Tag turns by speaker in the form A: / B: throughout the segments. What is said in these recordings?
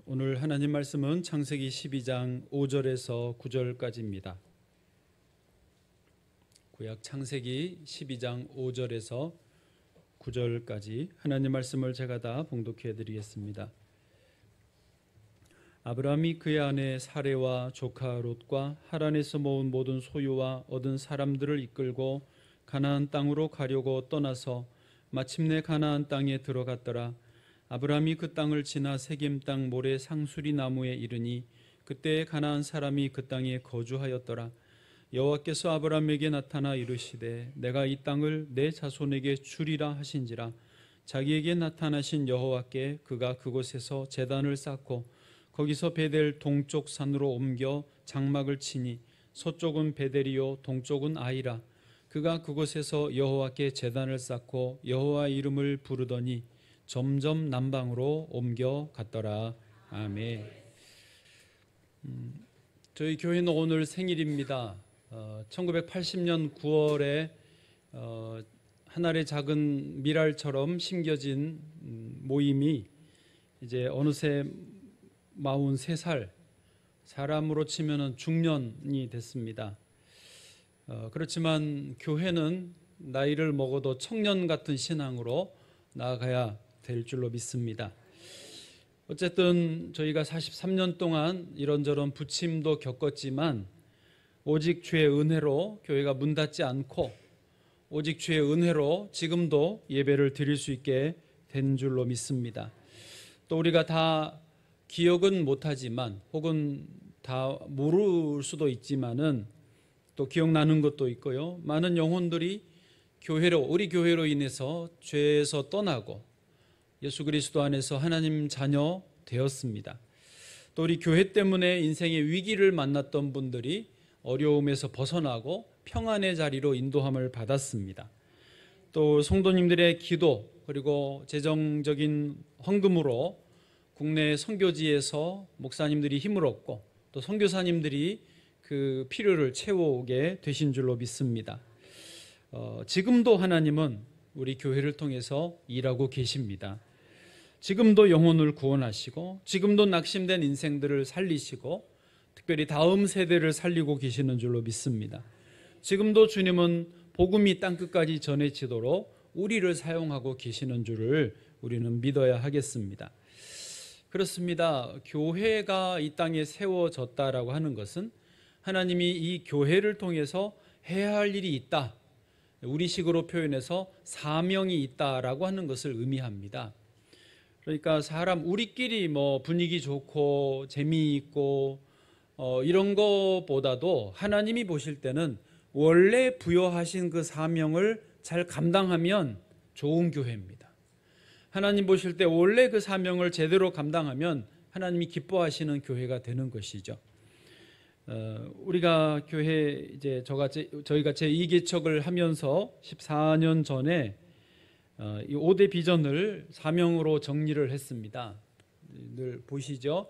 A: 오늘 하나님 말씀은 창세기 12장 5절에서 9절까지입니다. 구약 창세기 12장 5절에서 9절까지 하나님 말씀을 제가 다 봉독해 드리겠습니다. 아브라함이 그의 아내 사레와 조카 롯과 하란에서 모은 모든 소유와 얻은 사람들을 이끌고 가나안 땅으로 가려고 떠나서 마침내 가나안 땅에 들어갔더라. 아브라함이 그 땅을 지나 세겜 땅 모래 상수리 나무에 이르니 그때 가나안 사람이 그 땅에 거주하였더라. 여호와께서 아브라함에게 나타나 이르시되 내가 이 땅을 내 자손에게 주리라 하신지라. 자기에게 나타나신 여호와께 그가 그곳에서 제단을 쌓고 거기서 베델 동쪽 산으로 옮겨 장막을 치니 서쪽은 베델이요 동쪽은 아이라. 그가 그곳에서 여호와께 제단을 쌓고 여호와 이름을 부르더니 점점 남방으로 옮겨갔더라. 아멘. 저희 교회는 오늘 생일입니다. 1980년 9월에 하늘의 작은 미랄처럼 심겨진 모임이 이제 어느새 43살, 사람으로 치면 중년이 됐습니다. 그렇지만 교회는 나이를 먹어도 청년 같은 신앙으로 나아가야 될 줄로 믿습니다. 어쨌든 저희가 43년 동안 이런저런 부침도 겪었지만 오직 주의 은혜로 교회가 문 닫지 않고 오직 주의 은혜로 지금도 예배를 드릴 수 있게 된 줄로 믿습니다. 또 우리가 다 기억은 못하지만 혹은 다 모를 수도 있지만은 또 기억나는 것도 있고요. 많은 영혼들이 우리 교회로 인해서 죄에서 떠나고 예수 그리스도 안에서 하나님 자녀 되었습니다. 또 우리 교회 때문에 인생의 위기를 만났던 분들이 어려움에서 벗어나고 평안의 자리로 인도함을 받았습니다. 또 성도님들의 기도 그리고 재정적인 헌금으로 국내 선교지에서 목사님들이 힘을 얻고 또 선교사님들이 그 필요를 채우게 되신 줄로 믿습니다. 지금도 하나님은 우리 교회를 통해서 일하고 계십니다. 지금도 영혼을 구원하시고 지금도 낙심된 인생들을 살리시고 특별히 다음 세대를 살리고 계시는 줄로 믿습니다. 지금도 주님은 복음이 땅끝까지 전해지도록 우리를 사용하고 계시는 줄을 우리는 믿어야 하겠습니다. 그렇습니다. 교회가 이 땅에 세워졌다라고 하는 것은 하나님이 이 교회를 통해서 해야 할 일이 있다, 우리식으로 표현해서 사명이 있다라고 하는 것을 의미합니다. 그러니까 우리끼리 분위기 좋고 재미있고 이런 것보다도 하나님이 보실 때는 원래 부여하신 그 사명을 잘 감당하면 좋은 교회입니다. 하나님 보실 때 원래 그 사명을 제대로 감당하면 하나님이 기뻐하시는 교회가 되는 것이죠. 우리가 교회 이제 저희가 제2개척을 하면서 14년 전에 이 5대 비전을 사명으로 정리를 했습니다. 늘 보시죠.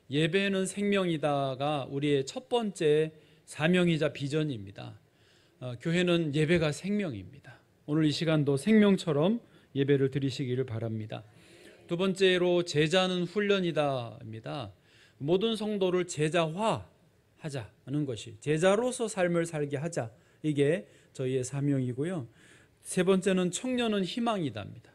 A: 예배는 생명이다가 우리의 첫 번째 사명이자 비전입니다. 교회는 예배가 생명입니다. 오늘 이 시간도 생명처럼 예배를 드리시기를 바랍니다. 두 번째로 제자는 훈련이다입니다. 모든 성도를 제자화하자는 것이, 제자로서 삶을 살게 하자, 이게 저희의 사명이고요. 세 번째는 청년은 희망이다입니다.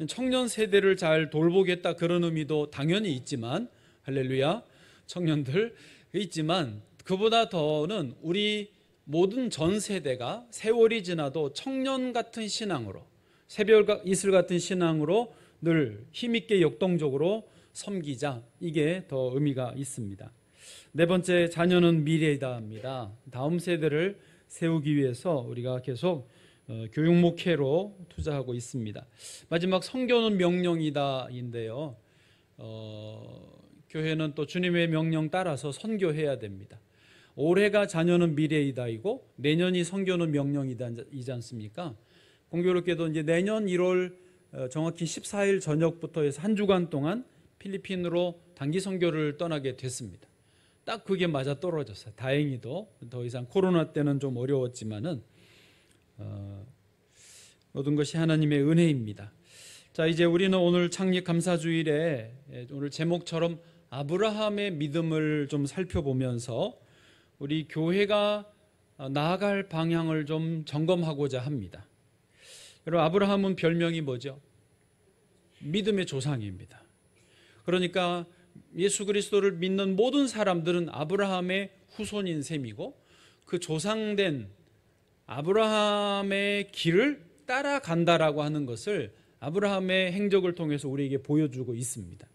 A: 청년 세대를 잘 돌보겠다 그런 의미도 당연히 있지만, 할렐루야, 청년들 있지만 그보다 더는 우리 모든 전 세대가 세월이 지나도 청년 같은 신앙으로, 새벽 이슬 같은 신앙으로 늘 힘있게 역동적으로 섬기자, 이게 더 의미가 있습니다. 네 번째, 자녀는 미래이다입니다. 다음 세대를 세우기 위해서 우리가 계속 교육 목회로 투자하고 있습니다. 마지막, 성교는 명령이다인데요. 교회는 또 주님의 명령 따라서 선교해야 됩니다. 올해가 자녀는 미래이다이고 내년이 선교는 명령이다이지 않습니까? 공교롭게도 이제 내년 1월 정확히 14일 저녁부터 해서 한 주간 동안 필리핀으로 단기 선교를 떠나게 됐습니다. 딱 그게 맞아 떨어졌어요. 다행히도 더 이상 코로나 때는 좀 어려웠지만은 모든 것이 하나님의 은혜입니다. 자, 이제 우리는 오늘 창립 감사주일에 오늘 제목처럼 아브라함의 믿음을 좀 살펴보면서 우리 교회가 나아갈 방향을 좀 점검하고자 합니다. 여러분, 아브라함은 별명이 뭐죠? 믿음의 조상입니다. 그러니까 예수 그리스도를 믿는 모든 사람들은 아브라함의 후손인 셈이고, 그 조상된 아브라함의 길을 따라간다라고 하는 것을 아브라함의 행적을 통해서 우리에게 보여주고 있습니다.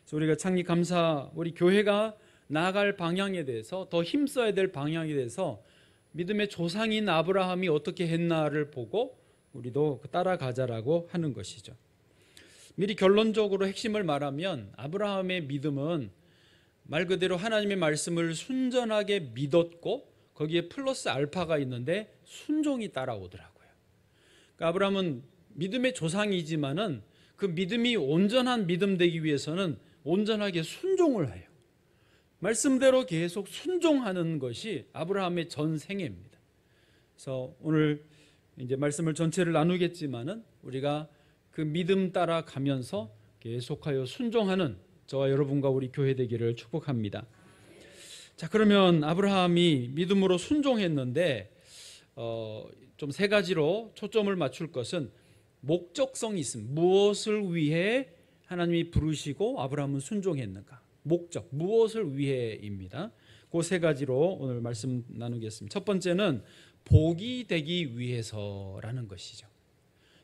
A: 그래서 우리가 창립 감사, 우리 교회가 나아갈 방향에 대해서, 더 힘써야 될 방향에 대해서 믿음의 조상인 아브라함이 어떻게 했나를 보고 우리도 따라가자라고 하는 것이죠. 미리 결론적으로 핵심을 말하면 아브라함의 믿음은 말 그대로 하나님의 말씀을 순전하게 믿었고, 거기에 플러스 알파가 있는데 순종이 따라오더라고요. 그러니까 아브라함은 믿음의 조상이지만은 그 믿음이 온전한 믿음 되기 위해서는 온전하게 순종을 해요. 말씀대로 계속 순종하는 것이 아브라함의 전생애입니다. 그래서 오늘 이제 말씀을 전체를 나누겠지만은 우리가 그 믿음 따라 가면서 계속하여 순종하는 저와 여러분과 우리 교회 되기를 축복합니다. 자, 그러면 아브라함이 믿음으로 순종했는데 좀 세 가지로 초점을 맞출 것은 목적성이 있습니다. 무엇을 위해 하나님이 부르시고 아브라함은 순종했는가? 목적, 무엇을 위해입니다. 그 세 가지로 오늘 말씀 나누겠습니다. 첫 번째는 복이 되기 위해서라는 것이죠.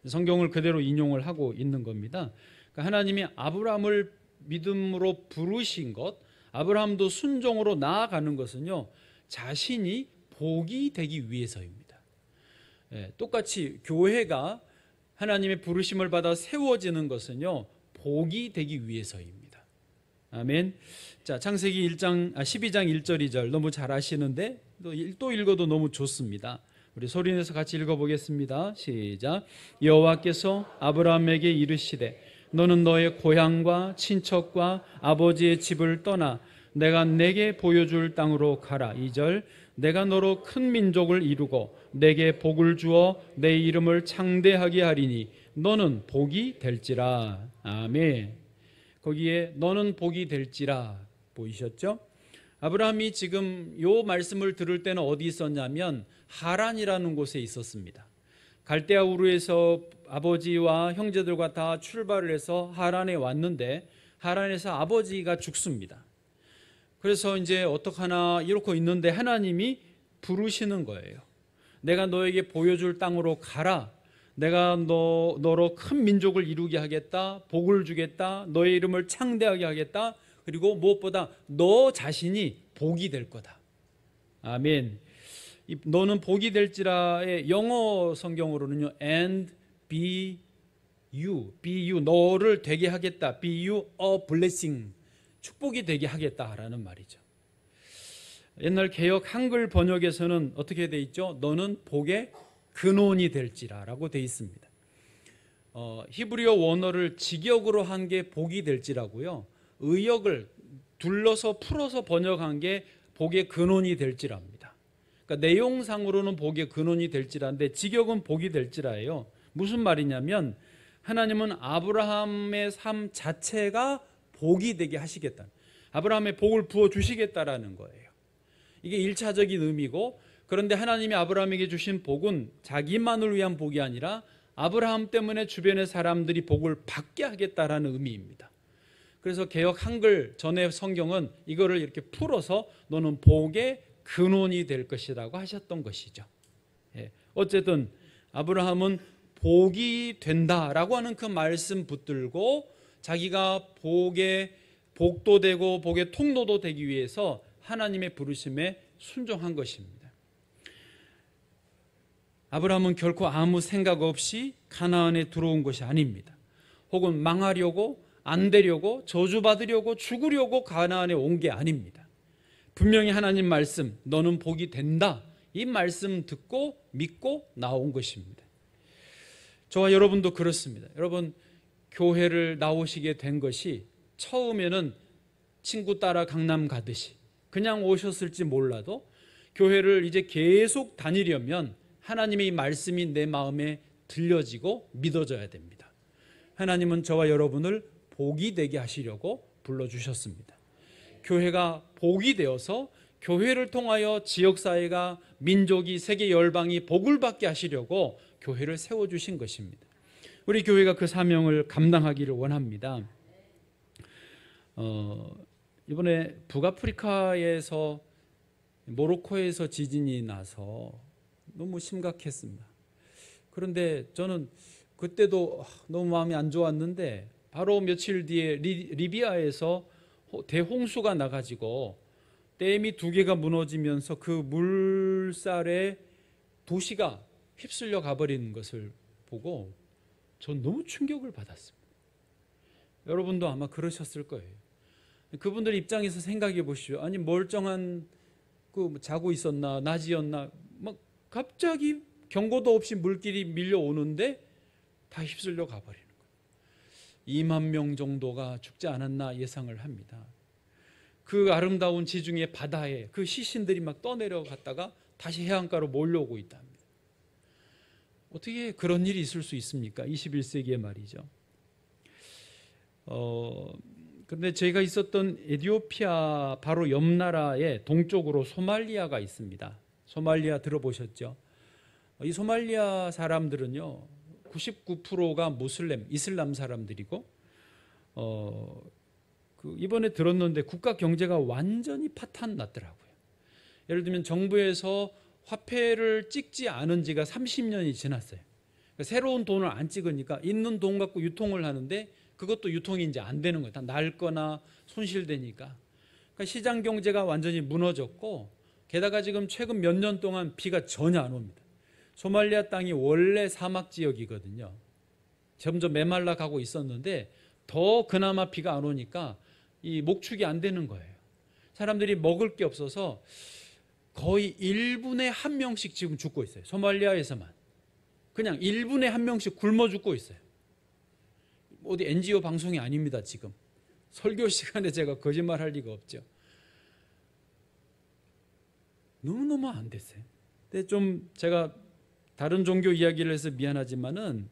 A: 성경을 그대로 인용을 하고 있는 겁니다. 그러니까 하나님이 아브라함을 믿음으로 부르신 것, 아브라함도 순종으로 나아가는 것은요, 자신이 복이 되기 위해서입니다. 똑같이 교회가 하나님의 부르심을 받아 세워지는 것은요, 복이 되기 위해서입니다. 아멘. 자, 창세기 12장 1절 2절 너무 잘 아시는데 또 읽어도 너무 좋습니다. 우리 소리내서 같이 읽어보겠습니다. 시작. 여호와께서 아브라함에게 이르시되 너는 너의 고향과 친척과 아버지의 집을 떠나 내가 내게 보여줄 땅으로 가라. 2절. 내가 너로 큰 민족을 이루고 내게 복을 주어 내 이름을 창대하게 하리니 너는 복이 될지라. 아멘. 거기에 너는 복이 될지라 보이셨죠? 아브라함이 지금 요 말씀을 들을 때는 어디 있었냐면 하란이라는 곳에 있었습니다. 갈대아 우르에서 아버지와 형제들과 다 출발을 해서 하란에 왔는데 하란에서 아버지가 죽습니다. 그래서 이제 어떡하나 이러고 있는데 하나님이 부르시는 거예요. 내가 너에게 보여줄 땅으로 가라. 내가 너로 큰 민족을 이루게 하겠다. 복을 주겠다. 너의 이름을 창대하게 하겠다. 그리고 무엇보다 너 자신이 복이 될 거다. 아멘. 너는 복이 될지라의 영어 성경으로는요, and be you, 너를 되게 하겠다. be you a blessing, 축복이 되게 하겠다라는 말이죠. 옛날 개역 한글 번역에서는 어떻게 돼 있죠? 너는 복의 근원이 될지라라고 돼 있습니다. 히브리어 원어를 직역으로 한 게 복이 될지라고요. 의역을 둘러서 풀어서 번역한 게 복의 근원이 될지랍니다. 그러니까 내용상으로는 복의 근원이 될지라인데 직역은 복이 될지라예요. 무슨 말이냐면 하나님은 아브라함의 삶 자체가 복이 되게 하시겠다. 아브라함의 복을 부어 주시겠다라는 거예요. 이게 1차적인 의미고, 그런데 하나님이 아브라함에게 주신 복은 자기만을 위한 복이 아니라 아브라함 때문에 주변의 사람들이 복을 받게 하겠다라는 의미입니다. 그래서 개역 한글 전의 성경은 이거를 이렇게 풀어서 너는 복의 근원이 될 것이라고 하셨던 것이죠. 어쨌든 아브라함은 복이 된다라고 하는 그 말씀 붙들고 자기가 복의 복도 되고 복의 통로도 되기 위해서 하나님의 부르심에 순종한 것입니다. 아브라함은 결코 아무 생각 없이 가나안에 들어온 것이 아닙니다. 혹은 망하려고, 안 되려고, 저주받으려고, 죽으려고 가나안에 온 게 아닙니다. 분명히 하나님 말씀, 너는 복이 된다, 이 말씀 듣고 믿고 나온 것입니다. 저와 여러분도 그렇습니다. 여러분, 교회를 나오시게 된 것이 처음에는 친구 따라 강남 가듯이 그냥 오셨을지 몰라도 교회를 이제 계속 다니려면 하나님의 이 말씀이 내 마음에 들려지고 믿어져야 됩니다. 하나님은 저와 여러분을 복이 되게 하시려고 불러주셨습니다. 교회가 복이 되어서 교회를 통하여 지역사회가, 민족이, 세계 열방이 복을 받게 하시려고 교회를 세워주신 것입니다. 우리 교회가 그 사명을 감당하기를 원합니다. 이번에 북아프리카에서, 모로코에서 지진이 나서 너무 심각했습니다. 그런데 저는 그때도 너무 마음이 안 좋았는데 바로 며칠 뒤에 리비아에서 대홍수가 나가지고 댐이 2개가 무너지면서 그 물살에 도시가 휩쓸려 가버리는 것을 보고 전 너무 충격을 받았습니다. 여러분도 아마 그러셨을 거예요. 그분들 입장에서 생각해 보시죠. 아니 멀쩡한 자고 있었나, 낮이었나, 막 갑자기 경고도 없이 물길이 밀려오는데 다 휩쓸려 가버리는 거예요. 2만 명 정도가 죽지 않았나 예상을 합니다. 그 아름다운 지중해 바다에 그 시신들이 막 떠내려갔다가 다시 해안가로 몰려오고 있다 합니다. 어떻게 그런 일이 있을 수 있습니까? 21세기에 말이죠. 그런데 저희가 있었던 에티오피아 바로 옆 나라의 동쪽으로 소말리아가 있습니다. 소말리아 들어보셨죠? 이 소말리아 사람들은요 99%가 무슬림, 이슬람 사람들이고 이번에 들었는데 국가 경제가 완전히 파탄 났더라고요. 예를 들면 정부에서 화폐를 찍지 않은 지가 30년이 지났어요. 그러니까 새로운 돈을 안 찍으니까 있는 돈 갖고 유통을 하는데 그것도 유통이 이제 안 되는 거예요. 다 낡거나 손실되니까. 그러니까 시장 경제가 완전히 무너졌고, 게다가 지금 최근 몇 년 동안 비가 전혀 안 옵니다. 소말리아 땅이 원래 사막 지역이거든요. 점점 메말라 가고 있었는데 더 그나마 비가 안 오니까 이 목축이 안 되는 거예요. 사람들이 먹을 게 없어서 거의 1분에 1명씩 지금 죽고 있어요. 소말리아에서만. 그냥 1분에 1명씩 굶어 죽고 있어요. 어디 NGO 방송이 아닙니다. 지금 설교 시간에 제가 거짓말할 리가 없죠. 너무너무 안 됐어요. 근데 좀 제가 다른 종교 이야기를 해서 미안하지만은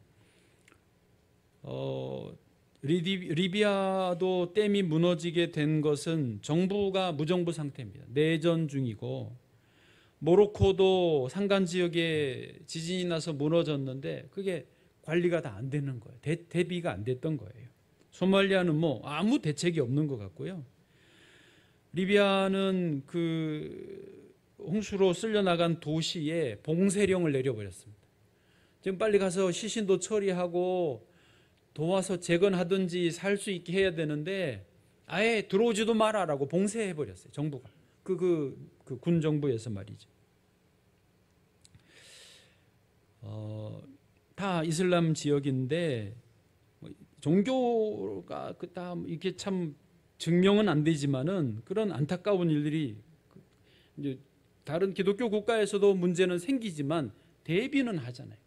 A: 리비아도 댐이 무너지게 된 것은 정부가 무정부 상태입니다. 내전 중이고, 모로코도 산간 지역에 지진이 나서 무너졌는데 그게 관리가 다 안 되는 거예요. 대비가 안 됐던 거예요. 소말리아는 뭐 아무 대책이 없는 것 같고요. 리비아는 그 홍수로 쓸려나간 도시에 봉쇄령을 내려버렸습니다. 지금 빨리 가서 시신도 처리하고 도와서 재건하든지 살 수 있게 해야 되는데 아예 들어오지도 마라라고 봉쇄해버렸어요. 정부가. 군 정부에서 말이죠. 다 이슬람 지역인데 종교가 다 이게 참 증명은 안 되지만은 그런 안타까운 일들이 이제 다른 기독교 국가에서도 문제는 생기지만 대비는 하잖아요.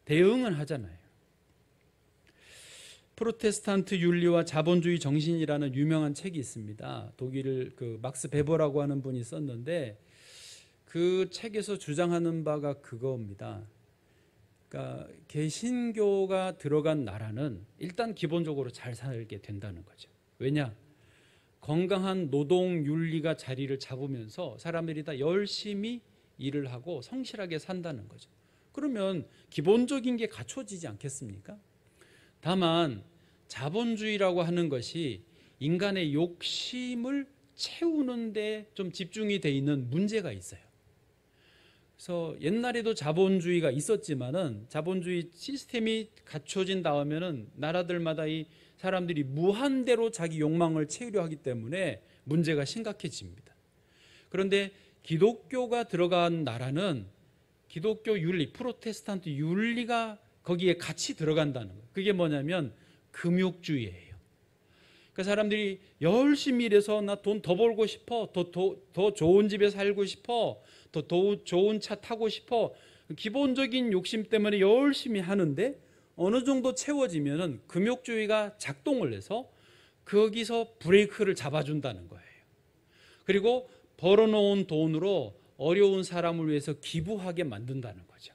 A: 대응은 하잖아요. 프로테스탄트 윤리와 자본주의 정신이라는 유명한 책이 있습니다. 독일 그 막스 베버라고 하는 분이 썼는데 그 책에서 주장하는 바가 그겁니다. 그러니까 개신교가 들어간 나라는 일단 기본적으로 잘 살게 된다는 거죠. 왜냐? 건강한 노동 윤리가 자리를 잡으면서 사람들이 다 열심히 일을 하고 성실하게 산다는 거죠. 그러면 기본적인 게 갖춰지지 않겠습니까? 다만 자본주의라고 하는 것이 인간의 욕심을 채우는 데 좀 집중이 돼 있는 문제가 있어요. 그래서 옛날에도 자본주의가 있었지만은 자본주의 시스템이 갖춰진 다음에는 나라들마다 이 사람들이 무한대로 자기 욕망을 채우려 하기 때문에 문제가 심각해집니다. 그런데 기독교가 들어간 나라는 기독교 윤리, 프로테스탄트 윤리가 거기에 같이 들어간다는 거예요. 그게 뭐냐면 금욕주의예요. 그러니까 사람들이 열심히 일해서 나 돈 더 벌고 싶어, 더 좋은 집에 살고 싶어, 더 좋은 차 타고 싶어, 기본적인 욕심 때문에 열심히 하는데 어느 정도 채워지면은 금욕주의가 작동을 해서 거기서 브레이크를 잡아준다는 거예요. 그리고 벌어놓은 돈으로 어려운 사람을 위해서 기부하게 만든다는 거죠.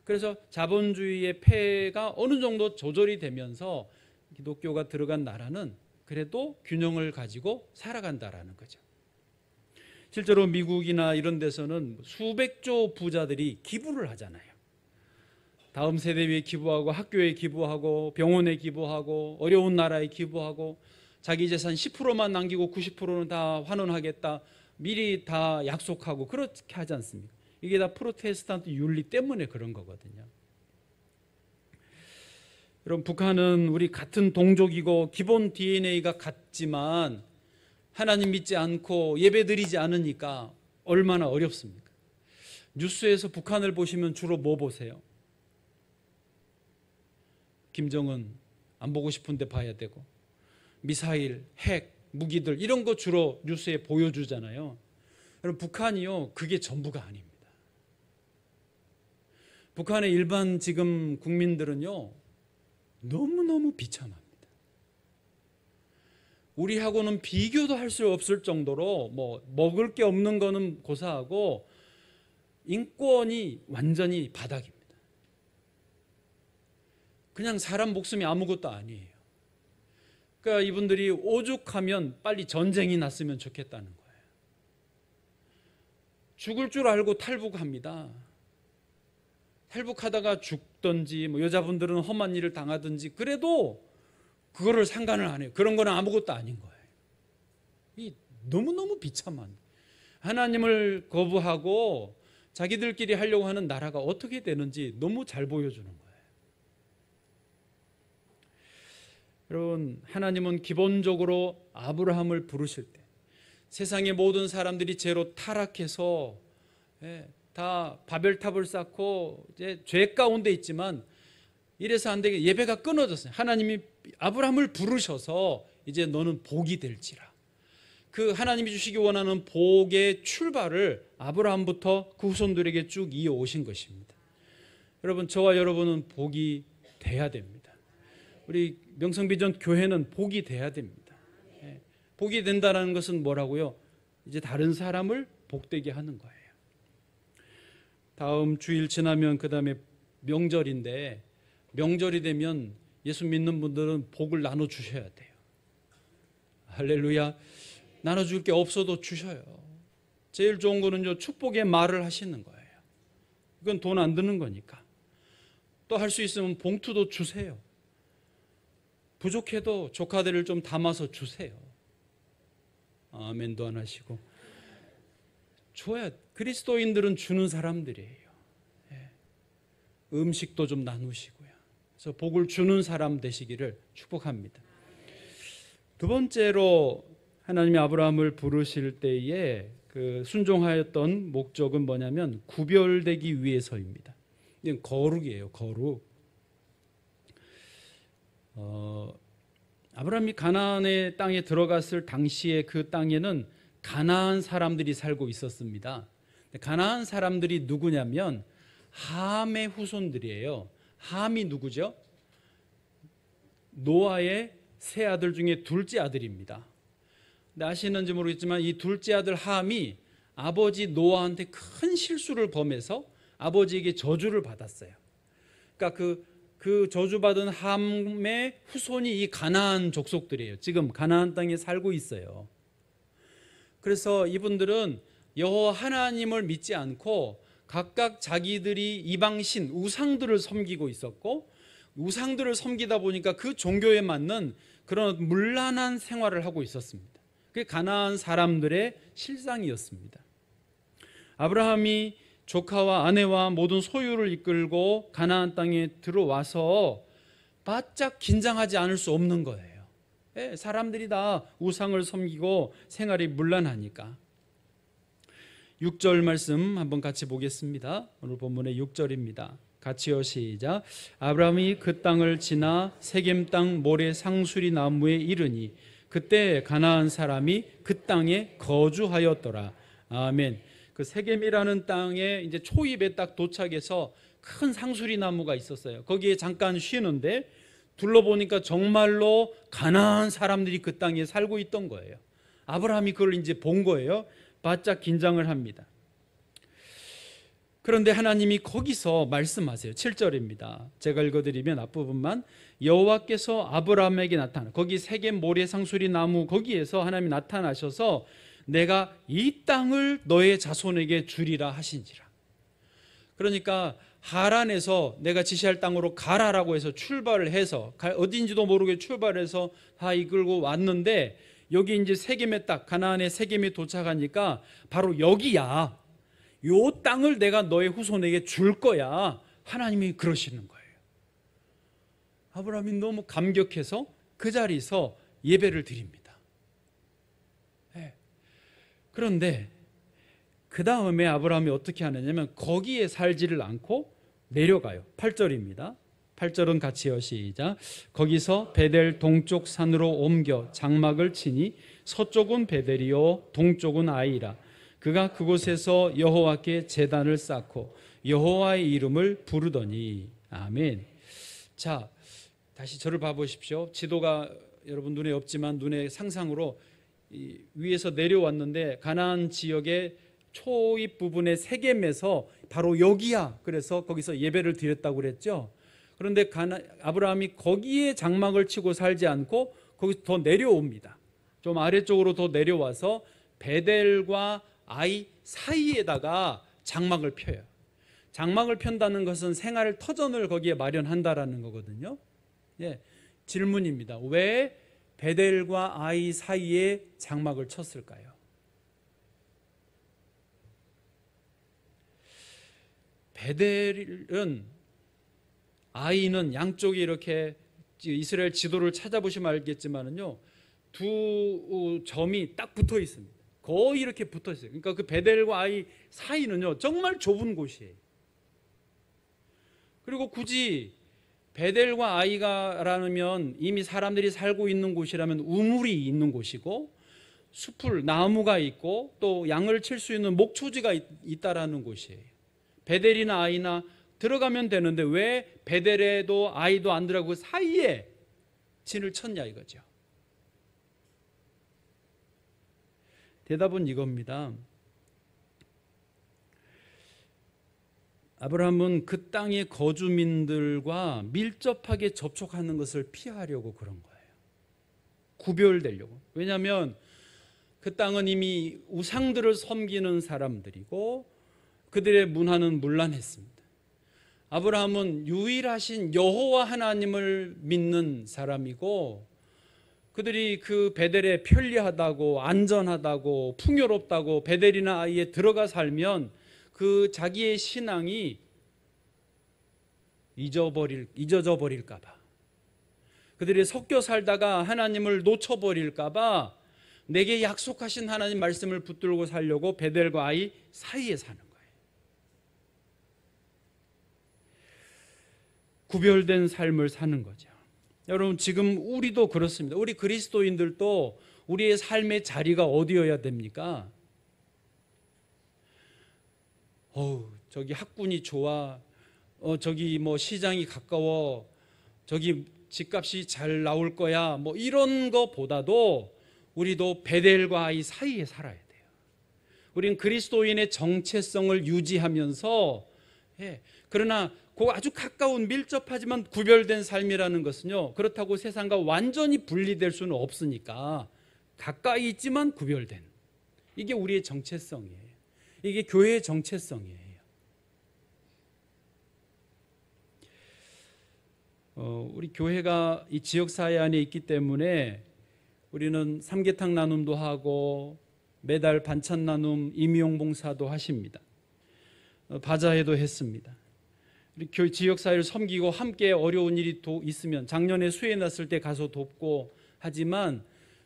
A: 그래서 자본주의의 폐해가 어느 정도 조절이 되면서 기독교가 들어간 나라는 그래도 균형을 가지고 살아간다라는 거죠. 실제로 미국이나 이런 데서는 수백조 부자들이 기부를 하잖아요. 다음 세대 위에 기부하고, 학교에 기부하고, 병원에 기부하고, 어려운 나라에 기부하고, 자기 재산 10%만 남기고 90%는 다 환원하겠다, 미리 다 약속하고, 그렇게 하지 않습니까? 이게 다 프로테스탄트 윤리 때문에 그런 거거든요. 여러분, 북한은 우리 같은 동족이고 기본 DNA가 같지만 하나님 믿지 않고 예배드리지 않으니까 얼마나 어렵습니까? 뉴스에서 북한을 보시면 주로 뭐 보세요? 김정은 안 보고 싶은데 봐야 되고, 미사일, 핵, 무기들 이런 거 주로 뉴스에 보여주잖아요. 여러분, 북한이요, 그게 전부가 아닙니다. 북한의 일반 지금 국민들은요, 너무너무 비참합니다. 우리하고는 비교도 할 수 없을 정도로 뭐 먹을 게 없는 거는 고사하고 인권이 완전히 바닥입니다. 그냥 사람 목숨이 아무것도 아니에요. 그러니까 이분들이 오죽하면 빨리 전쟁이 났으면 좋겠다는 거예요. 죽을 줄 알고 탈북합니다. 탈북하다가 죽든지, 뭐 여자분들은 험한 일을 당하든지, 그래도 그거를 상관을 안 해요. 그런 거는 아무것도 아닌 거예요. 이 너무너무 비참한, 하나님을 거부하고 자기들끼리 하려고 하는 나라가 어떻게 되는지 너무 잘 보여주는 거예요. 여러분, 하나님은 기본적으로 아브라함을 부르실 때 세상의 모든 사람들이 죄로 타락해서 다 바벨탑을 쌓고 이제 죄 가운데 있지만 이래서 안 되게 예배가 끊어졌어요. 하나님이 아브라함을 부르셔서 이제 너는 복이 될지라. 그 하나님이 주시기 원하는 복의 출발을 아브라함부터 그 후손들에게 쭉 이어오신 것입니다. 여러분, 저와 여러분은 복이 돼야 됩니다. 우리 명성비전 교회는 복이 돼야 됩니다. 복이 된다는 것은 뭐라고요? 이제 다른 사람을 복되게 하는 거예요. 다음 주일 지나면 그 다음에 명절인데, 명절이 되면 예수 믿는 분들은 복을 나눠주셔야 돼요. 할렐루야. 나눠줄 게 없어도 주셔요. 제일 좋은 거는요, 축복의 말을 하시는 거예요. 이건 돈 안 드는 거니까. 또 할 수 있으면 봉투도 주세요. 부족해도 조카들을 좀 담아서 주세요. 아멘도 안 하시고. 줘야, 그리스도인들은 주는 사람들이에요. 음식도 좀 나누시고요. 그래서 복을 주는 사람 되시기를 축복합니다. 두 번째로 하나님이 아브라함을 부르실 때에 그 순종하였던 목적은 뭐냐면 구별되기 위해서입니다. 이건 거룩이에요. 거룩. 아브라함이 가나안의 땅에 들어갔을 당시에 그 땅에는 가나안 사람들이 살고 있었습니다. 가나안 사람들이 누구냐면 함의 후손들이에요. 함이 누구죠? 노아의 세 아들 중에 둘째 아들입니다. 근데 아시는지 모르겠지만 이 둘째 아들 함이 아버지 노아한테 큰 실수를 범해서 아버지에게 저주를 받았어요. 그러니까 그 저주받은 함의 후손이 이 가나안 족속들이에요. 지금 가나안 땅에 살고 있어요. 그래서 이분들은 여호와 하나님을 믿지 않고 각각 자기들이 이방신 우상들을 섬기고 있었고, 우상들을 섬기다 보니까 그 종교에 맞는 그런 문란한 생활을 하고 있었습니다. 그게 가나안 사람들의 실상이었습니다. 아브라함이 조카와 아내와 모든 소유를 이끌고 가나안 땅에 들어와서 바짝 긴장하지 않을 수 없는 거예요. 사람들이 다 우상을 섬기고 생활이 문란하니까. 6절 말씀 한번 같이 보겠습니다. 오늘 본문의 6절입니다. 같이요, 시작. 아브라함이 그 땅을 지나 세겜 땅 모래 상수리 나무에 이르니 그때 가나안 사람이 그 땅에 거주하였더라. 아멘. 그 세겜이라는 땅에 이제 초입에 딱 도착해서 큰 상수리 나무가 있었어요. 거기에 잠깐 쉬는데 둘러보니까 정말로 가나안 사람들이 그 땅에 살고 있던 거예요. 아브라함이 그걸 이제 본 거예요. 바짝 긴장을 합니다. 그런데 하나님이 거기서 말씀하세요. 7절입니다. 제가 읽어드리면 앞부분만. 여호와께서 아브라함에게 나타나, 거기 세겜 모래 상수리 나무 거기에서 하나님이 나타나셔서 내가 이 땅을 너의 자손에게 주리라 하신지라. 그러니까 하란에서 내가 지시할 땅으로 가라라고 해서 출발을 해서, 어딘지도 모르게 출발해서 다 이끌고 왔는데, 여기 이제 세겜에 딱 가나안의 세겜에 도착하니까 바로 여기야, 요 땅을 내가 너의 후손에게 줄 거야, 하나님이 그러시는 거예요. 아브라함이 너무 감격해서 그 자리에서 예배를 드립니다. 네. 그런데 그 다음에 아브라함이 어떻게 하느냐면 거기에 살지를 않고 내려가요. 8절입니다. 8절은 같이 요 시작. 거기서 베델 동쪽 산으로 옮겨 장막을 치니 서쪽은 베델이요 동쪽은 아이라. 그가 그곳에서 여호와께 제단을 쌓고 여호와의 이름을 부르더니. 아멘. 자, 다시 저를 봐보십시오. 지도가 여러분 눈에 없지만 눈의 상상으로 위에서 내려왔는데 가나안 지역의 초입 부분의 세겜에서 바로 여기야. 그래서 거기서 예배를 드렸다고 그랬죠. 그런데 아브라함이 거기에 장막을 치고 살지 않고 거기서 더 내려옵니다. 좀 아래쪽으로 더 내려와서 베델과 아이 사이에다가 장막을 펴요. 장막을 편다는 것은 생활 터전을 거기에 마련한다라는 거거든요. 예, 질문입니다. 왜 베델과 아이 사이에 장막을 쳤을까요? 베델은, 아이는 양쪽에 이렇게 이스라엘 지도를 찾아보시면 알겠지만은요, 두 점이 딱 붙어 있습니다. 거의 이렇게 붙어 있어요. 그러니까 그 베델과 아이 사이는요 정말 좁은 곳이에요. 그리고 굳이 베델과 아이가라면 이미 사람들이 살고 있는 곳이라면 우물이 있는 곳이고 숲을, 나무가 있고 또 양을 칠 수 있는 목초지가 있다라는 곳이에요. 베델이나 아이나 들어가면 되는데 왜 베델에도 아이도 안 들어가고 사이에 진을 쳤냐 이거죠. 대답은 이겁니다. 아브라함은 그 땅의 거주민들과 밀접하게 접촉하는 것을 피하려고 그런 거예요. 구별되려고. 왜냐하면 그 땅은 이미 우상들을 섬기는 사람들이고 그들의 문화는 문란했습니다. 아브라함은 유일하신 여호와 하나님을 믿는 사람이고 그들이 그 베델에 편리하다고 안전하다고 풍요롭다고 베델이나 아이에 들어가 살면 그 자기의 신앙이 잊어져 버릴까 봐, 그들이 섞여 살다가 하나님을 놓쳐버릴까 봐 내게 약속하신 하나님 말씀을 붙들고 살려고 베델과 아이 사이에 사는 거예요. 구별된 삶을 사는 거죠. 여러분, 지금 우리도 그렇습니다. 우리 그리스도인들도 우리의 삶의 자리가 어디여야 됩니까? 저기 학군이 좋아, 저기 뭐 시장이 가까워, 저기 집값이 잘 나올 거야, 뭐 이런 거보다도 우리도 베델과 아이 사이에 살아야 돼요. 우리는 그리스도인의 정체성을 유지하면서, 그러나 그 아주 가까운 밀접하지만 구별된 삶이라는 것은요, 그렇다고 세상과 완전히 분리될 수는 없으니까 가까이 있지만 구별된, 이게 우리의 정체성이에요. 이게 교회의 정체성이에요. 우리 교회가 이 지역사회 안에 있기 때문에 우리는 삼계탕 나눔도 하고 매달 반찬 나눔, 임용 봉사도 하십니다. 바자회도 했습니다. 우리 지역사회를 섬기고 함께 어려운 일이 있으면 작년에 수해 났을 때 가서 돕고 하지만,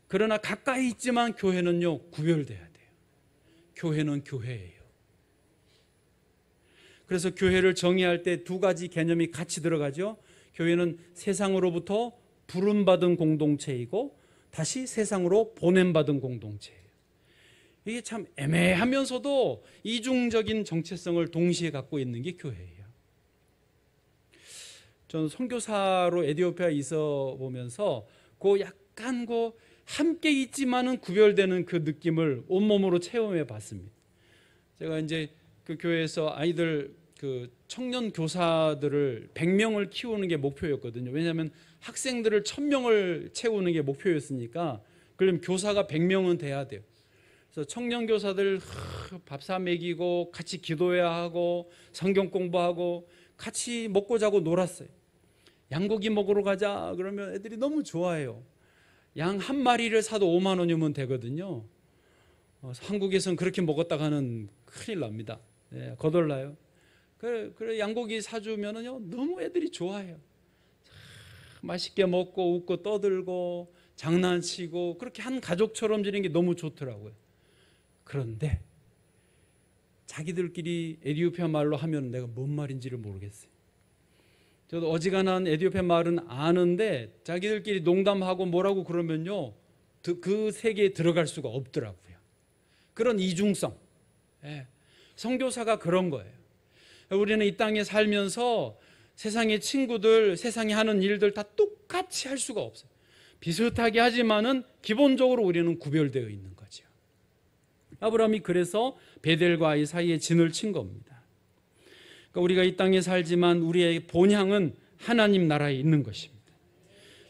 A: 그러나 가까이 있지만 교회는요 구별돼야 돼요. 교회는 교회예요. 그래서 교회를 정의할 때 두 가지 개념이 같이 들어가죠. 교회는 세상으로부터 부름받은 공동체이고 다시 세상으로 보냄받은 공동체예요. 이게 참 애매하면서도 이중적인 정체성을 동시에 갖고 있는 게 교회예요. 저는 선교사로 에티오피아에 있어 보면서 약간 함께 있지만은 구별되는 그 느낌을 온몸으로 체험해 봤습니다. 제가 이제 그 교회에서 아이들 그 청년 교사들을 100명을 키우는 게 목표였거든요. 왜냐하면 학생들을 1000명을 채우는 게 목표였으니까 그러면 교사가 100명은 돼야 돼요. 그래서 청년 교사들 밥 사 먹이고 같이 기도해야 하고 성경 공부하고 같이 먹고 자고 놀았어요. 양고기 먹으러 가자 그러면 애들이 너무 좋아해요. 양 한 마리를 사도 5만 원이면 되거든요. 한국에서는 그렇게 먹었다가는 큰일 납니다. 네, 거덜나요. 그래 양고기 사주면은요 너무 애들이 좋아해요. 맛있게 먹고 웃고 떠들고 장난치고 그렇게 한 가족처럼 지내는 게 너무 좋더라고요. 그런데 자기들끼리 에티오피아 말로 하면 내가 뭔 말인지를 모르겠어요. 저도 어지간한 에티오피아 말은 아는데 자기들끼리 농담하고 뭐라고 그러면요 그 세계에 들어갈 수가 없더라고요. 그런 이중성. 선교사가 그런 거예요. 우리는 이 땅에 살면서 세상의 친구들, 세상에 하는 일들 다 똑같이 할 수가 없어요. 비슷하게 하지만은 기본적으로 우리는 구별되어 있는 거죠. 아브라함이 그래서 베델과 아이 사이에 진을 친 겁니다. 그러니까 우리가 이 땅에 살지만 우리의 본향은 하나님 나라에 있는 것입니다.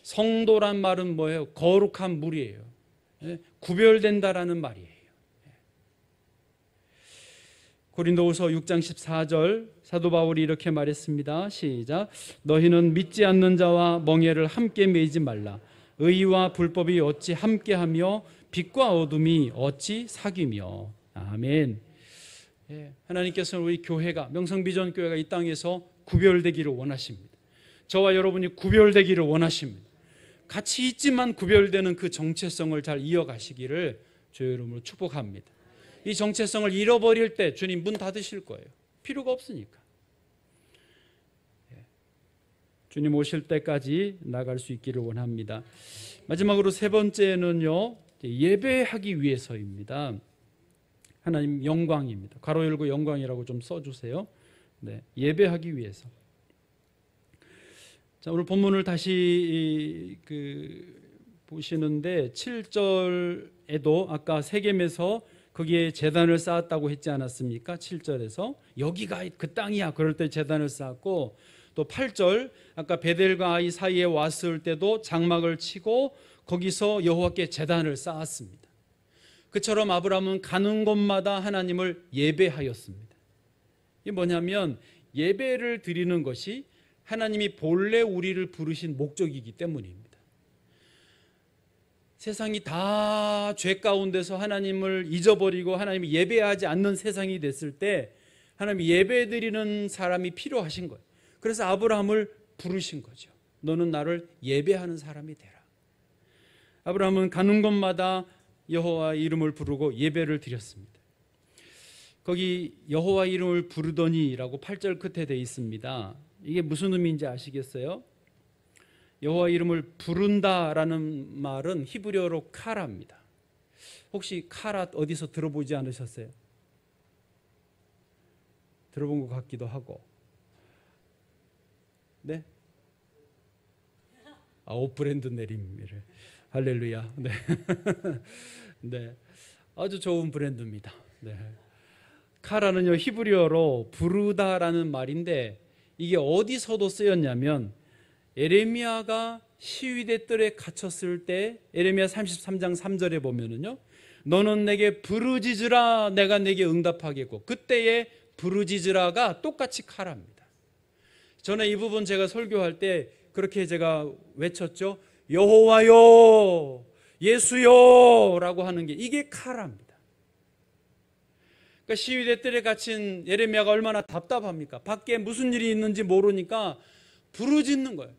A: 성도란 말은 뭐예요? 거룩한 무리예요. 구별된다라는 말이에요. 고린도후서 6장 14절 사도 바울이 이렇게 말했습니다. 시작. 너희는 믿지 않는 자와 멍에를 함께 매이지 말라. 의와 불법이 어찌 함께하며 빛과 어둠이 어찌 사귀며. 아멘. 하나님께서는 우리 교회가 명성비전교회가 이 땅에서 구별되기를 원하십니다. 저와 여러분이 구별되기를 원하십니다. 같이 있지만 구별되는 그 정체성을 잘 이어가시기를 주의 이름으로 축복합니다. 이 정체성을 잃어버릴 때 주님 문 닫으실 거예요. 필요가 없으니까. 주님 오실 때까지 나갈 수 있기를 원합니다. 마지막으로 세 번째는요, 예배하기 위해서입니다. 하나님 영광입니다. 괄호 열고 영광이라고 좀 써주세요. 네, 예배하기 위해서. 자, 오늘 본문을 다시 보시는데 7절에도 아까 세겜에서 거기에 제단을 쌓았다고 했지 않았습니까? 7절에서 여기가 그 땅이야 그럴 때 제단을 쌓았고, 또 8절 아까 베델과 아이 사이에 왔을 때도 장막을 치고 거기서 여호와께 제단을 쌓았습니다. 그처럼 아브라함은 가는 곳마다 하나님을 예배하였습니다. 이게 뭐냐면 예배를 드리는 것이 하나님이 본래 우리를 부르신 목적이기 때문입니다. 세상이 다 죄 가운데서 하나님을 잊어버리고 하나님을 예배하지 않는 세상이 됐을 때 하나님이 예배드리는 사람이 필요하신 거예요. 그래서 아브라함을 부르신 거죠. 너는 나를 예배하는 사람이 되라. 아브라함은 가는 곳마다 여호와 이름을 부르고 예배를 드렸습니다. 거기 여호와 이름을 부르더니라고 8절 끝에 되어 있습니다. 이게 무슨 의미인지 아시겠어요? 여호와 이름을 부른다라는 말은 히브리어로 카라입니다. 혹시 카라 어디서 들어보지 않으셨어요? 들어본 것 같기도 하고. 네? 옷 브랜드 내림이래. 할렐루야. 네. 네. 아주 좋은 브랜드입니다. 네. 카라는요, 히브리어로 부르다라는 말인데 이게 어디서도 쓰였냐면 에레미야가 시위대 뜰에 갇혔을 때 에레미야 33장 3절에 보면은요, 너는 내게 부르짖으라 내가 내게 응답하겠고, 그때의 부르짖으라가 똑같이 카라입니다. 전에 이 부분 제가 설교할 때 그렇게 제가 외쳤죠. 여호와요 예수요 라고 하는 게 이게 카라입니다. 그러니까 시위대 뜰에 갇힌 예레미야가 얼마나 답답합니까? 밖에 무슨 일이 있는지 모르니까 부르짖는 거예요.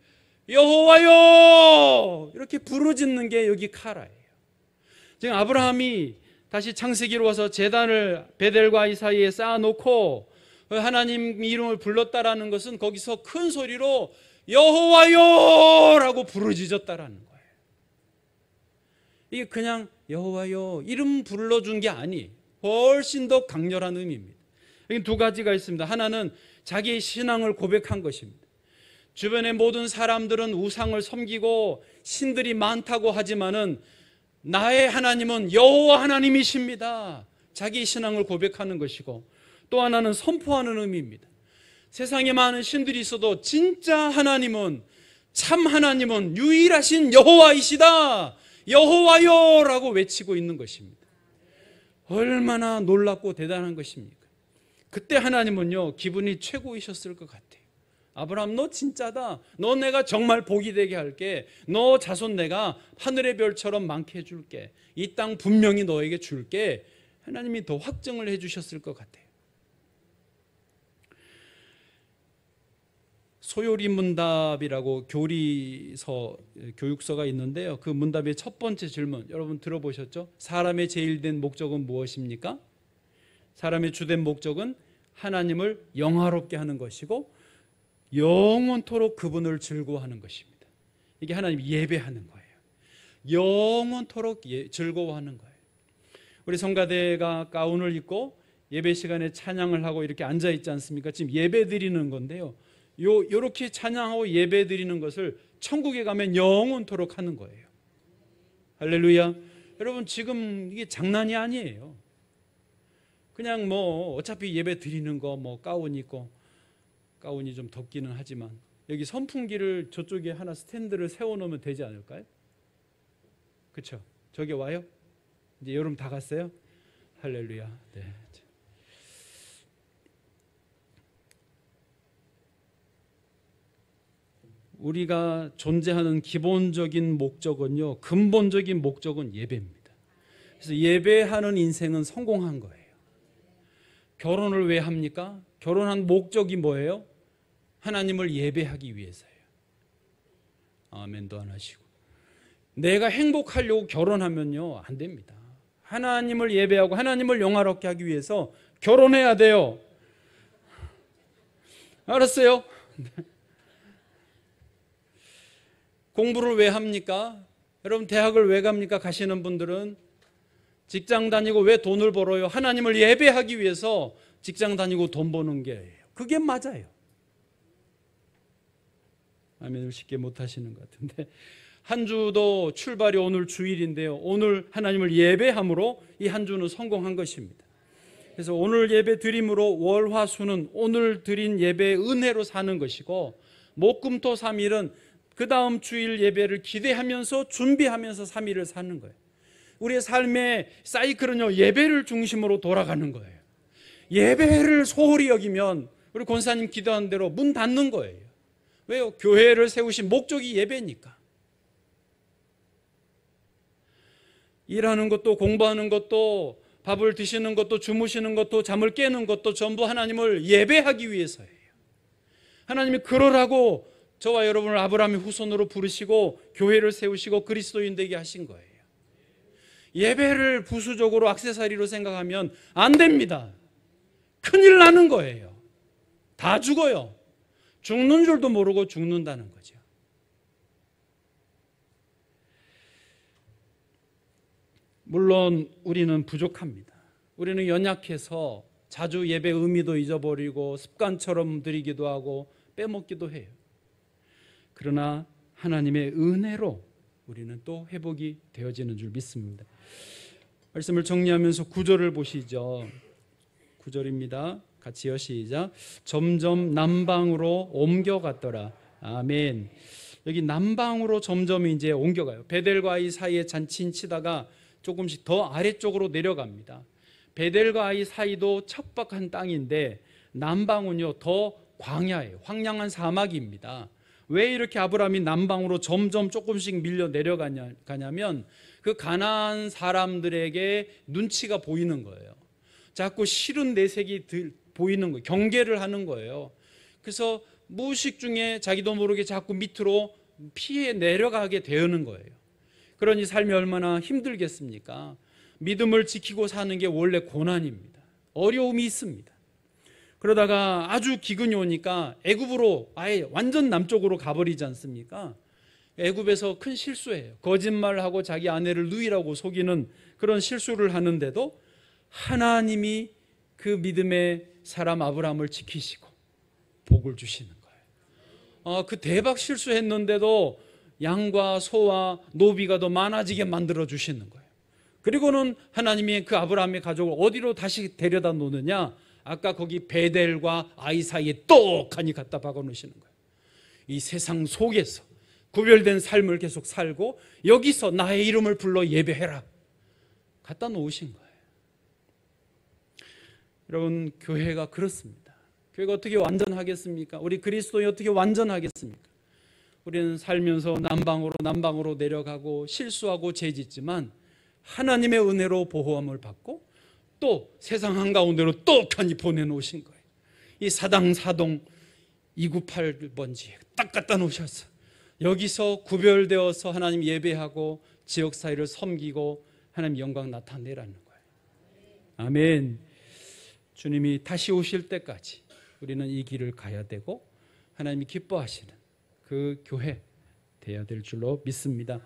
A: 여호와요 이렇게 부르짖는 게 여기 카라예요. 지금 아브라함이 다시 창세기로 와서 제단을 베델과 이 사이에 쌓아놓고 하나님 이름을 불렀다라는 것은 거기서 큰 소리로 여호와요 라고 부르짖었다라는 거예요. 이게 그냥 여호와요 이름 불러준 게 아니에요. 훨씬 더 강렬한 의미입니다. 여기 두 가지가 있습니다. 하나는 자기의 신앙을 고백한 것입니다. 주변의 모든 사람들은 우상을 섬기고 신들이 많다고 하지만은 나의 하나님은 여호와 하나님이십니다. 자기 신앙을 고백하는 것이고, 또 하나는 선포하는 의미입니다. 세상에 많은 신들이 있어도 진짜 하나님은, 참 하나님은 유일하신 여호와이시다, 여호와여 라고 외치고 있는 것입니다. 얼마나 놀랍고 대단한 것입니까? 그때 하나님은요, 기분이 최고이셨을 것 같아요. 아브라함, 너 진짜다. 너 내가 정말 복이 되게 할게. 너 자손 내가 하늘의 별처럼 많게 해줄게. 이 땅 분명히 너에게 줄게. 하나님이 더 확증을 해주셨을 것 같아요. 소요리 문답이라고 교육서가 있는데요. 그 문답의 첫 번째 질문, 여러분 들어보셨죠? 사람의 제일된 목적은 무엇입니까? 사람의 주된 목적은 하나님을 영화롭게 하는 것이고 영원토록 그분을 즐거워하는 것입니다. 이게 하나님 예배하는 거예요. 영원토록 즐거워하는 거예요. 우리 성가대가 가운을 입고 예배 시간에 찬양을 하고 이렇게 앉아 있지 않습니까? 지금 예배 드리는 건데요. 요렇게 찬양하고 예배 드리는 것을 천국에 가면 영원토록 하는 거예요. 할렐루야. 여러분, 지금 이게 장난이 아니에요. 그냥 뭐 어차피 예배 드리는 거 뭐 가운 입고, 가운이 좀 덥기는 하지만 여기 선풍기를 저쪽에 하나 스탠드를 세워놓으면 되지 않을까요? 그렇죠? 저게 와요? 이제 여름 다 갔어요? 할렐루야. 네. 우리가 존재하는 기본적인 목적은요, 근본적인 목적은 예배입니다. 그래서 예배하는 인생은 성공한 거예요. 결혼을 왜 합니까? 결혼한 목적이 뭐예요? 하나님을 예배하기 위해서예요. 아멘도 안 하시고. 내가 행복하려고 결혼하면요, 안 됩니다. 하나님을 예배하고 하나님을 영화롭게 하기 위해서 결혼해야 돼요. 알았어요? 공부를 왜 합니까? 여러분, 대학을 왜 갑니까? 가시는 분들은 직장 다니고 왜 돈을 벌어요? 하나님을 예배하기 위해서 직장 다니고 돈 버는 게, 그게 맞아요. 아멘을 쉽게 못 하시는 것 같은데, 한 주도 출발이 오늘 주일인데요, 오늘 하나님을 예배함으로 이 한 주는 성공한 것입니다. 그래서 오늘 예배 드림으로 월화수는 오늘 드린 예배의 은혜로 사는 것이고, 목금토 3일은 그 다음 주일 예배를 기대하면서 준비하면서 3일을 사는 거예요. 우리의 삶의 사이클은요, 예배를 중심으로 돌아가는 거예요. 예배를 소홀히 여기면 우리 권사님 기도한 대로 문 닫는 거예요. 왜요? 교회를 세우신 목적이 예배니까. 일하는 것도, 공부하는 것도, 밥을 드시는 것도, 주무시는 것도, 잠을 깨는 것도 전부 하나님을 예배하기 위해서예요. 하나님이 그러라고 저와 여러분을 아브라함의 후손으로 부르시고 교회를 세우시고 그리스도인 되게 하신 거예요. 예배를 부수적으로 액세서리로 생각하면 안 됩니다. 큰일 나는 거예요. 다 죽어요. 죽는 줄도 모르고 죽는다는 거죠. 물론 우리는 부족합니다. 우리는 연약해서 자주 예배 의미도 잊어버리고 습관처럼 드리기도 하고 빼먹기도 해요. 그러나 하나님의 은혜로 우리는 또 회복이 되어지는 줄 믿습니다. 말씀을 정리하면서 9절을 보시죠. 9절입니다. 같이요, 시작. 점점 남방으로 옮겨갔더라. 아멘. 여기 남방으로 점점 이제 옮겨가요. 베델과 아이 사이에 잔치 치다가 조금씩 더 아래쪽으로 내려갑니다. 베델과 아이 사이도 척박한 땅인데 남방은요 더 광야예요. 황량한 사막입니다. 왜 이렇게 아브라함이 남방으로 점점 조금씩 밀려 내려가냐면 그 가나안 사람들에게 눈치가 보이는 거예요. 자꾸 싫은 내색이 보이는 거예요. 경계를 하는 거예요. 그래서 무의식 중에 자기도 모르게 자꾸 밑으로 피해 내려가게 되는 거예요. 그러니 삶이 얼마나 힘들겠습니까? 믿음을 지키고 사는 게 원래 고난입니다. 어려움이 있습니다. 그러다가 아주 기근이 오니까 애굽으로 아예 완전 남쪽으로 가버리지 않습니까? 애굽에서 큰 실수예요. 거짓말하고 자기 아내를 누이라고 속이는 그런 실수를 하는데도 하나님이 그 믿음의 사람 아브라함을 지키시고 복을 주시는 거예요. 그 대박 실수했는데도 양과 소와 노비가 더 많아지게 만들어 주시는 거예요. 그리고는 하나님이 그 아브라함의 가족을 어디로 다시 데려다 놓느냐? 아까 거기 베델과 아이 사이에 똑하니 갖다 박아 놓으시는 거예요. 이 세상 속에서 구별된 삶을 계속 살고 여기서 나의 이름을 불러 예배해라 갖다 놓으신 거예요. 여러분, 교회가 그렇습니다. 교회가 어떻게 완전하겠습니까? 우리 그리스도인이 어떻게 완전하겠습니까? 우리는 살면서 난방으로 내려가고 실수하고 죄짓지만 하나님의 은혜로 보호함을 받고 또 세상 한가운데로 똑하니 보내놓으신 거예요. 이 사당 298번지에 딱 갖다 놓으셨어요. 여기서 구별되어서 하나님 예배하고 지역 사회를 섬기고 하나님 영광 나타내라는 거예요. 아멘. 주님이 다시 오실 때까지 우리는 이 길을 가야 되고 하나님이 기뻐하시는 그 교회 되어야 될 줄로 믿습니다.